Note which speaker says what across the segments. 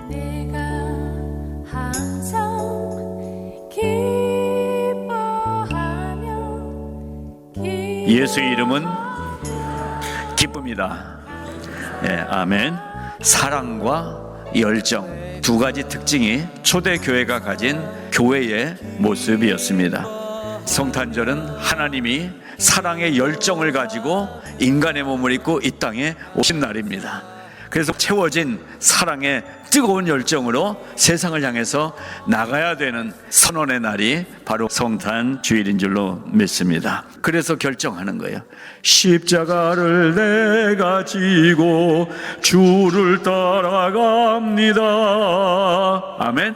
Speaker 1: 내가 항상 기뻐하며
Speaker 2: 예수의 이름은 기쁨이다. 네, 아멘. 사랑과 열정 두 가지 특징이 초대교회가 가진 교회의 모습이었습니다. 성탄절은 하나님이 사랑의 열정을 가지고 인간의 몸을 입고 이 땅에 오신 날입니다. 그래서 채워진 사랑의 뜨거운 열정으로 세상을 향해서 나가야 되는 선언의 날이 바로 성탄 주일인 줄로 믿습니다. 그래서 결정하는 거예요. 십자가를 내가 지고 주를 따라갑니다. 아멘.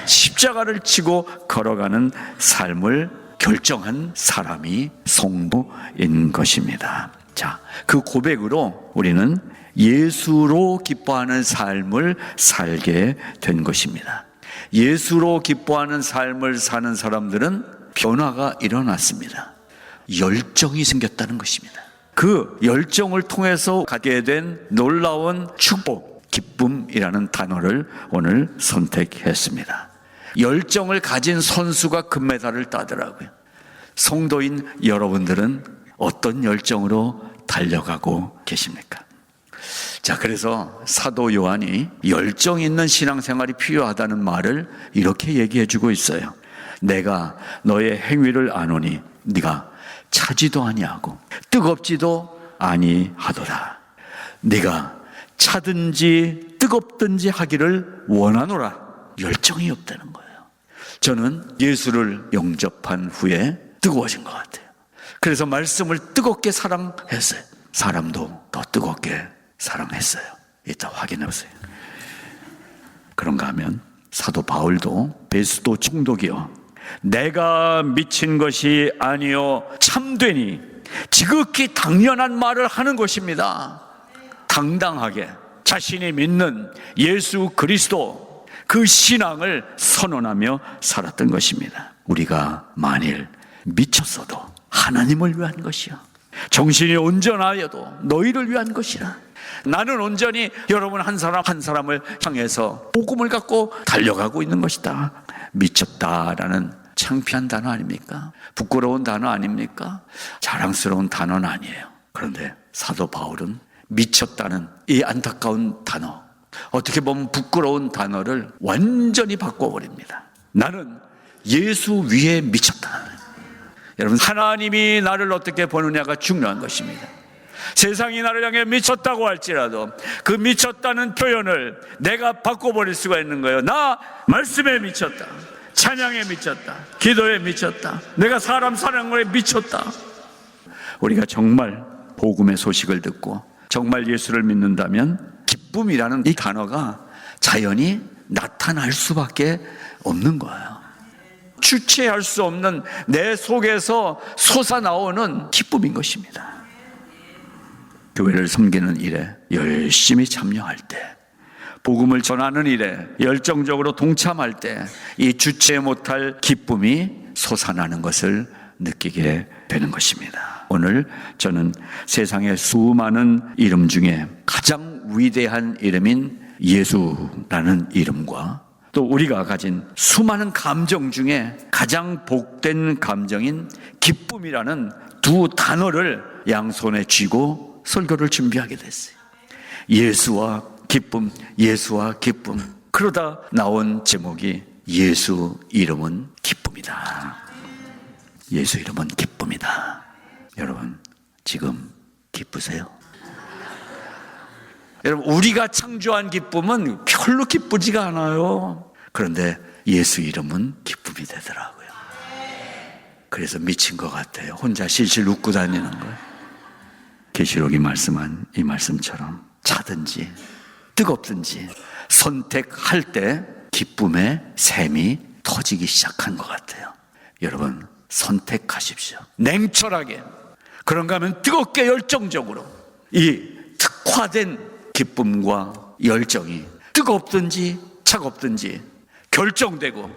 Speaker 2: 십자가를 지고 걸어가는 삶을 결정한 사람이 성도인 것입니다. 자, 그 고백으로 우리는 예수로 기뻐하는 삶을 살게 된 것입니다. 예수로 기뻐하는 삶을 사는 사람들은 변화가 일어났습니다. 열정이 생겼다는 것입니다. 그 열정을 통해서 갖게 된 놀라운 축복, 기쁨이라는 단어를 오늘 선택했습니다. 열정을 가진 선수가 금메달을 따더라고요. 성도인 여러분들은 어떤 열정으로 달려가고 계십니까? 자, 그래서 사도 요한이 열정 있는 신앙생활이 필요하다는 말을 이렇게 얘기해 주고 있어요. 내가 너의 행위를 아노니 네가 차지도 아니하고 뜨겁지도 아니하도다. 네가 차든지 뜨겁든지 하기를 원하노라. 열정이 없다는 거예요. 저는 예수를 영접한 후에 뜨거워진 것 같아요. 그래서 말씀을 뜨겁게 사랑했어요. 사람도 더 뜨겁게 사랑했어요. 이따 확인해 보세요. 그런가 하면 사도 바울도 베스도 총독이요 내가 미친 것이 아니요 참되니 지극히 당연한 말을 하는 것입니다. 당당하게 자신이 믿는 예수 그리스도 그 신앙을 선언하며 살았던 것입니다. 우리가 만일 미쳤어도 하나님을 위한 것이요 정신이 온전하여도 너희를 위한 것이라. 나는 온전히 여러분 한 사람 한 사람을 향해서 복음을 갖고 달려가고 있는 것이다. 미쳤다라는 창피한 단어 아닙니까? 부끄러운 단어 아닙니까? 자랑스러운 단어는 아니에요. 그런데 사도 바울은 미쳤다는 이 안타까운 단어, 어떻게 보면 부끄러운 단어를 완전히 바꿔버립니다. 나는 예수 위에 미쳤다. 여러분, 하나님이 나를 어떻게 보느냐가 중요한 것입니다. 세상이 나를 향해 미쳤다고 할지라도 그 미쳤다는 표현을 내가 바꿔버릴 수가 있는 거예요. 나 말씀에 미쳤다, 찬양에 미쳤다, 기도에 미쳤다, 내가 사람 사랑에 미쳤다. 우리가 정말 복음의 소식을 듣고 정말 예수를 믿는다면 기쁨이라는 이 단어가 자연히 나타날 수밖에 없는 거예요. 주체할 수 없는 내 속에서 솟아나오는 기쁨인 것입니다. 교회를 섬기는 일에 열심히 참여할 때, 복음을 전하는 일에 열정적으로 동참할 때 이 주체 못할 기쁨이 솟아나는 것을 느끼게 되는 것입니다. 오늘 저는 세상의 수많은 이름 중에 가장 위대한 이름인 예수라는 이름과 또 우리가 가진 수많은 감정 중에 가장 복된 감정인 기쁨이라는 두 단어를 양손에 쥐고 설교를 준비하게 됐어요. 예수와 기쁨, 예수와 기쁨. 그러다 나온 제목이 예수 이름은 기쁨이다. 예수 이름은 기쁨이다. 여러분, 지금 기쁘세요? 여러분, 우리가 창조한 기쁨은 별로 기쁘지가 않아요. 그런데 예수 이름은 기쁨이 되더라고요. 그래서 미친 것 같아요. 혼자 실실 웃고 다니는 거예요. 계시록이 말씀한 이 말씀처럼 차든지 뜨겁든지 선택할 때 기쁨의 샘이 터지기 시작한 것 같아요. 여러분, 선택하십시오. 냉철하게, 그런가 하면 뜨겁게 열정적으로 이 특화된 기쁨과 열정이 뜨겁든지 차갑든지 결정되고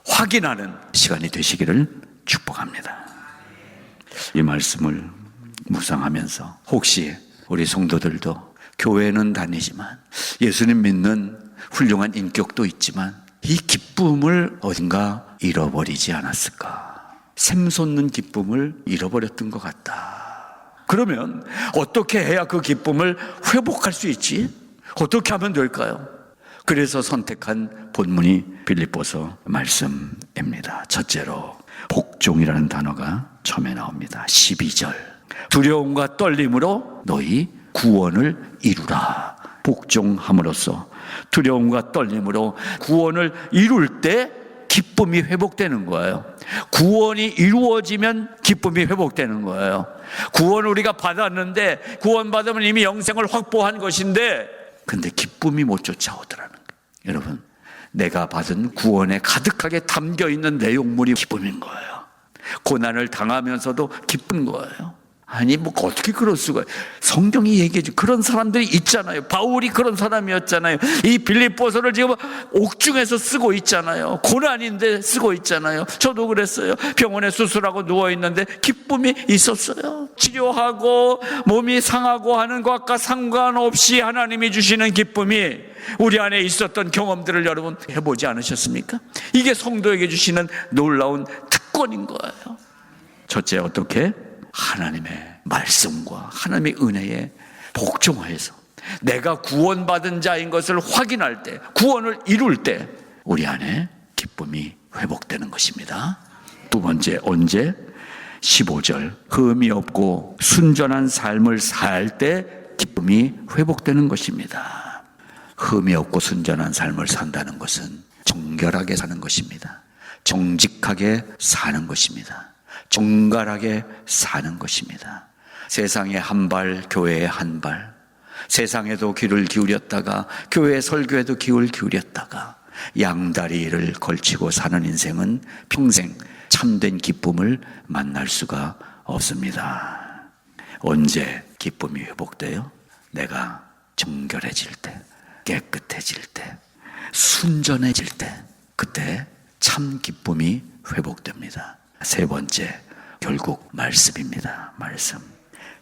Speaker 2: 확인하는 시간이 되시기를 축복합니다. 이 말씀을 묵상하면서 혹시 우리 성도들도 교회는 다니지만 예수님 믿는 훌륭한 인격도 있지만 이 기쁨을 어딘가 잃어버리지 않았을까? 샘솟는 기쁨을 잃어버렸던 것 같다. 그러면 어떻게 해야 그 기쁨을 회복할 수 있지? 어떻게 하면 될까요? 그래서 선택한 본문이 빌립보서 말씀입니다. 첫째로 복종이라는 단어가 처음에 나옵니다. 12절, 두려움과 떨림으로 너희 구원을 이루라. 복종함으로써 두려움과 떨림으로 구원을 이룰 때 기쁨이 회복되는 거예요. 구원이 이루어지면 기쁨이 회복되는 거예요. 구원을 우리가 받았는데, 구원 받으면 이미 영생을 확보한 것인데, 근데 기쁨이 못 쫓아오더라는 거예요. 여러분, 내가 받은 구원에 가득하게 담겨있는 내용물이 기쁨인 거예요. 고난을 당하면서도 기쁜 거예요. 아니 뭐 어떻게 그럴 수가. 성경이 얘기해줘. 그런 사람들이 있잖아요. 바울이 그런 사람이었잖아요. 이 빌립보서를 지금 옥중에서 쓰고 있잖아요. 고난인데 쓰고 있잖아요. 저도 그랬어요. 병원에 수술하고 누워있는데 기쁨이 있었어요. 치료하고 몸이 상하고 하는 것과 상관없이 하나님이 주시는 기쁨이 우리 안에 있었던 경험들을 여러분 해보지 않으셨습니까? 이게 성도에게 주시는 놀라운 특권인 거예요. 첫째, 어떻게? 하나님의 말씀과 하나님의 은혜에 복종하여서 내가 구원받은 자인 것을 확인할 때, 구원을 이룰 때 우리 안에 기쁨이 회복되는 것입니다. 두 번째, 언제? 15절, 흠이 없고 순전한 삶을 살 때 기쁨이 회복되는 것입니다. 흠이 없고 순전한 삶을 산다는 것은 정결하게 사는 것입니다. 정직하게 사는 것입니다. 정갈하게 사는 것입니다. 세상에 한 발, 교회에 한 발, 세상에도 귀를 기울였다가 교회 설교에도 귀를 기울였다가 양다리를 걸치고 사는 인생은 평생 참된 기쁨을 만날 수가 없습니다. 언제 기쁨이 회복돼요? 내가 정결해질 때, 깨끗해질 때, 순전해질 때, 그때 참 기쁨이 회복됩니다. 세 번째, 결국 말씀입니다. 말씀.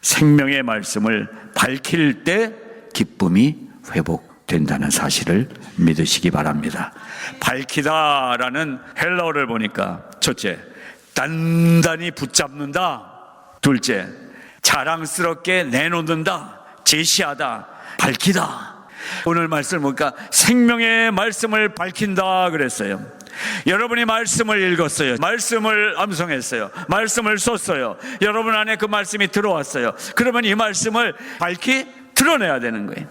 Speaker 2: 생명의 말씀을 밝힐 때 기쁨이 회복된다는 사실을 믿으시기 바랍니다. 밝히다라는 헬라어를 보니까 첫째, 단단히 붙잡는다. 둘째, 자랑스럽게 내놓는다. 제시하다. 밝히다. 오늘 말씀을 보니까 생명의 말씀을 밝힌다 그랬어요. 여러분이 말씀을 읽었어요. 말씀을 암송했어요. 말씀을 썼어요. 여러분 안에 그 말씀이 들어왔어요. 그러면 이 말씀을 밝히 드러내야 되는 거예요.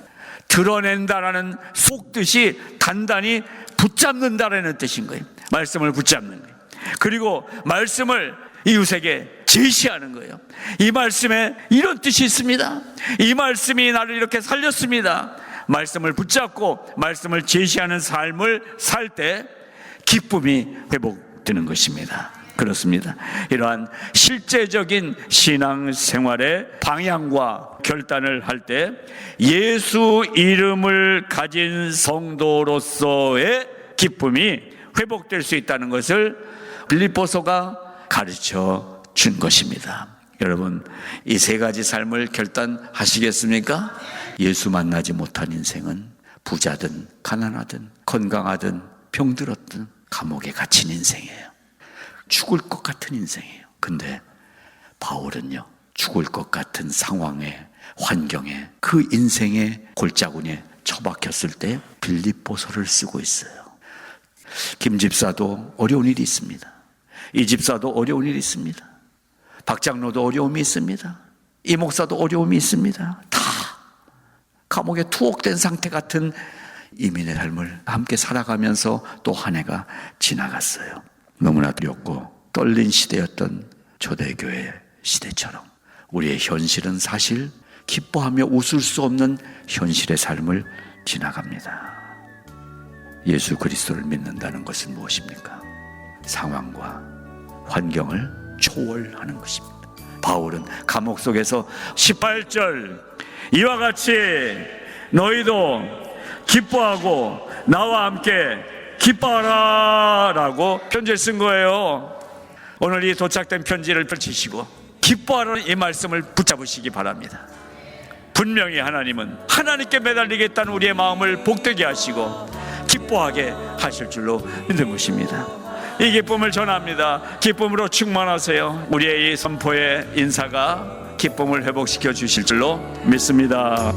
Speaker 2: 드러낸다라는 속뜻이 단단히 붙잡는다라는 뜻인 거예요. 말씀을 붙잡는 거예요. 그리고 말씀을 이웃에게 제시하는 거예요. 이 말씀에 이런 뜻이 있습니다. 이 말씀이 나를 이렇게 살렸습니다. 말씀을 붙잡고 말씀을 제시하는 삶을 살 때 기쁨이 회복되는 것입니다. 그렇습니다. 이러한 실제적인 신앙생활의 방향과 결단을 할 때 예수 이름을 가진 성도로서의 기쁨이 회복될 수 있다는 것을 빌립보서가 가르쳐 준 것입니다. 여러분, 이 세 가지 삶을 결단하시겠습니까? 예수 만나지 못한 인생은 부자든 가난하든 건강하든 병들었든 감옥에 갇힌 인생이에요. 죽을 것 같은 인생이에요. 근데 바울은요, 죽을 것 같은 상황에, 환경에, 그 인생의 골짜기에 처박혔을 때 빌립보서를 쓰고 있어요. 김 집사도 어려운 일이 있습니다. 이 집사도 어려운 일이 있습니다. 박 장로도 어려움이 있습니다. 이 목사도 어려움이 있습니다. 다 감옥에 투옥된 상태 같은 이민의 삶을 함께 살아가면서 또 한 해가 지나갔어요. 너무나 두렵고 떨린 시대였던 초대교회 시대처럼 우리의 현실은 사실 기뻐하며 웃을 수 없는 현실의 삶을 지나갑니다. 예수 그리스도를 믿는다는 것은 무엇입니까? 상황과 환경을 초월하는 것입니다. 바울은 감옥 속에서 18절, 이와 같이 너희도 기뻐하고 나와 함께 기뻐하라 라고 편지를 쓴 거예요. 오늘 이 도착된 편지를 펼치시고 기뻐하라는 이 말씀을 붙잡으시기 바랍니다. 분명히 하나님은 하나님께 매달리겠다는 우리의 마음을 복되게 하시고 기뻐하게 하실 줄로 믿는 것입니다. 이 기쁨을 전합니다. 기쁨으로 충만하세요. 우리의 이 선포의 인사가 기쁨을 회복시켜 주실 줄로 믿습니다.